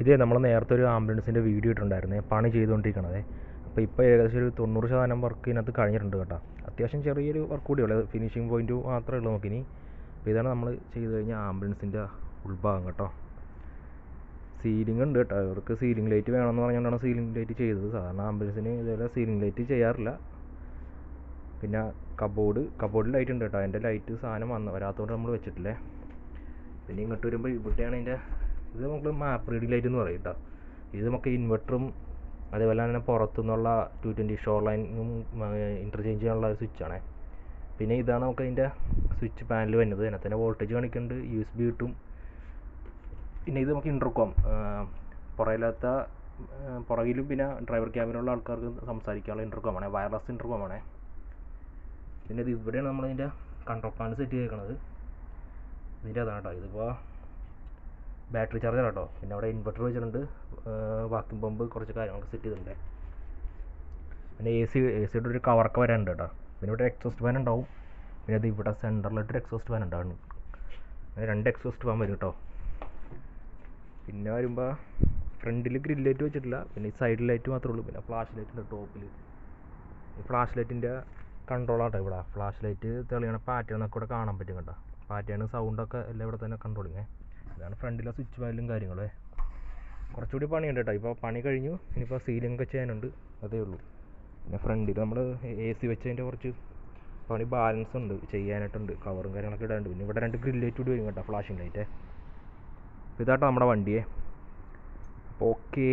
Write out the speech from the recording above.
ഇതേ നമ്മൾ നേരത്തെ ഒരു ആംബുലൻസിൻ്റെ വീഡിയോ ഇട്ടിട്ടുണ്ടായിരുന്നേ, പണി ചെയ്തുകൊണ്ടിരിക്കണതേ. ഇപ്പോൾ ഏകദേശം ഒരു 90% വർക്ക് ഇതിനകത്ത് കഴിഞ്ഞിട്ടുണ്ട് കേട്ടോ. അത്യാവശ്യം ചെറിയൊരു വർക്ക് കൂടിയുള്ളൂ, ഫിനിഷിംഗ് പോയിൻറ്റ് മാത്രമേ ഉള്ളൂ നമുക്കിനി. അപ്പോൾ ഇതാണ് നമ്മൾ ചെയ്ത് കഴിഞ്ഞാൽ ആംബുലൻസിൻ്റെ ഉൾഭാഗം കേട്ടോ. സീലിംഗ് ഉണ്ട് കേട്ടോ, ഇവർക്ക് സീലിംഗ് ലൈറ്റ് വേണമെന്ന് പറഞ്ഞുകൊണ്ടാണ് സീലിംഗ് ലൈറ്റ് ചെയ്തത്. സാധാരണ ആംബുലൻസിന് ഇതുപോലെ സീലിംഗ് ലൈറ്റ് ചെയ്യാറില്ല. പിന്നെ കബോർഡിൽ ലൈറ്റ് ഉണ്ട് കേട്ടോ. അതിൻ്റെ ലൈറ്റ് സാധനം വരാത്തതുകൊണ്ട് നമ്മൾ വെച്ചിട്ടില്ലേ. പിന്നെ ഇങ്ങോട്ട് വരുമ്പോൾ ഇവിടെയാണ് ഇതിൻ്റെ, ഇത് നമുക്ക് മാപ്പ് റീഡിംഗ് ലൈറ്റ് എന്ന് പറയും കേട്ടോ. ഇത് നമുക്ക് ഇൻവെർട്ടറും അതേപോലെ തന്നെ പുറത്തുനിന്നുള്ള 220 ഷോർ ലൈനും ഇൻ്റർചേഞ്ച് ചെയ്യാനുള്ള ഒരു സ്വിച്ചാണ്. പിന്നെ ഇതാണ് നമുക്ക് അതിൻ്റെ സ്വിച്ച് പാനൽ വരുന്നത്. അതിനകത്ത് തന്നെ വോൾട്ടേജ് കാണിക്കുന്നുണ്ട്, USB കിട്ടും. പിന്നെ ഇത് നമുക്ക് ഇൻ്റർകോം, പുറകിലും പിന്നെ ഡ്രൈവർ ക്യാബിനുള്ള ആൾക്കാർക്ക് സംസാരിക്കാനുള്ള ഇൻ്റർകോമാണ്, വയർലെസ് ഇൻ്റർകോമാണ്. പിന്നെ ഇത് ഇവിടെയാണ് നമ്മളിതിൻ്റെ കൺട്രോൾ പാനൽ സെറ്റ് ചെയ്തേക്കുന്നത്. ഇതിൻ്റെ അതാണ് കേട്ടോ. ഇതിപ്പോൾ ബാറ്ററി ചാർജർ കേട്ടോ. പിന്നെ അവിടെ ഇൻവെർട്ടർ വെച്ചിട്ടുണ്ട്, വാക്യൂം പമ്പ്, കുറച്ച് കാര്യങ്ങളൊക്കെ സെറ്റ് ചെയ്തിട്ടുണ്ട്. പിന്നെ എസിയുടെ ഒരു കവറൊക്കെ വരാനുണ്ട് കേട്ടോ. പിന്നെ ഇവിടെ എക്സോസ്റ്റ് ഫാൻ ഉണ്ടാവും. പിന്നെ അത് ഇവിടെ സെൻറ്ററിലായിട്ടൊരു എക്സോസ്റ്റ് ഫാൻ ഉണ്ടാവും. അങ്ങനെ 2 എക്സോസ്റ്റ് ഫാൻ വരും കേട്ടോ. പിന്നെ വരുമ്പോൾ ഫ്രണ്ടിൽ ഗ്രിൽ ലൈറ്റ് വെച്ചിട്ടില്ല, പിന്നെ ഈ സൈഡ് ലൈറ്റ് മാത്രമേ ഉള്ളൂ. പിന്നെ ഫ്ലാഷ് ലൈറ്റ് ഉണ്ട് ടോപ്പിൽ. ഈ ഫ്ലാഷ് ലൈറ്റിൻ്റെ കൺട്രോളാട്ടോ ഇവിടെ. ഫ്ലാഷ് ലൈറ്റ് തെളിയണ പാറ്റേണൊക്കെ ഇവിടെ കാണാൻ പറ്റും കേട്ടോ. പാറ്റേൺ സൗണ്ടൊക്കെ എല്ലാം ഇവിടെ തന്നെ കൺട്രോളിങ്. ഇതാണ് ഫ്രണ്ടിലെ സ്വിച്ച് പാനലും കാര്യങ്ങളേ. കുറച്ചുകൂടി പണിയുണ്ട് കേട്ടോ. ഇപ്പോൾ പണി കഴിഞ്ഞു, ഇനിയിപ്പോൾ സീലിംഗ് ഒക്കെ ചെയ്യാനുണ്ട്, അതേ ഉള്ളൂ. പിന്നെ ഫ്രണ്ടിൽ നമ്മൾ AC വെച്ചതിൻ്റെ കുറച്ച് പണി ബാലൻസ് ഉണ്ട്, ചെയ്യാനായിട്ടുണ്ട്. കവറും കാര്യങ്ങളൊക്കെ ഇടാനുണ്ട്. പിന്നെ ഇവിടെ 2 ഗ്രിൽ ലൈറ്റ് കൂടി വരും കേട്ടോ, ഫ്ലാഷിംഗ് ലൈറ്റ്. ഇതാട്ടോ നമ്മുടെ വണ്ടിയെ. അപ്പോൾ ഓക്കേ.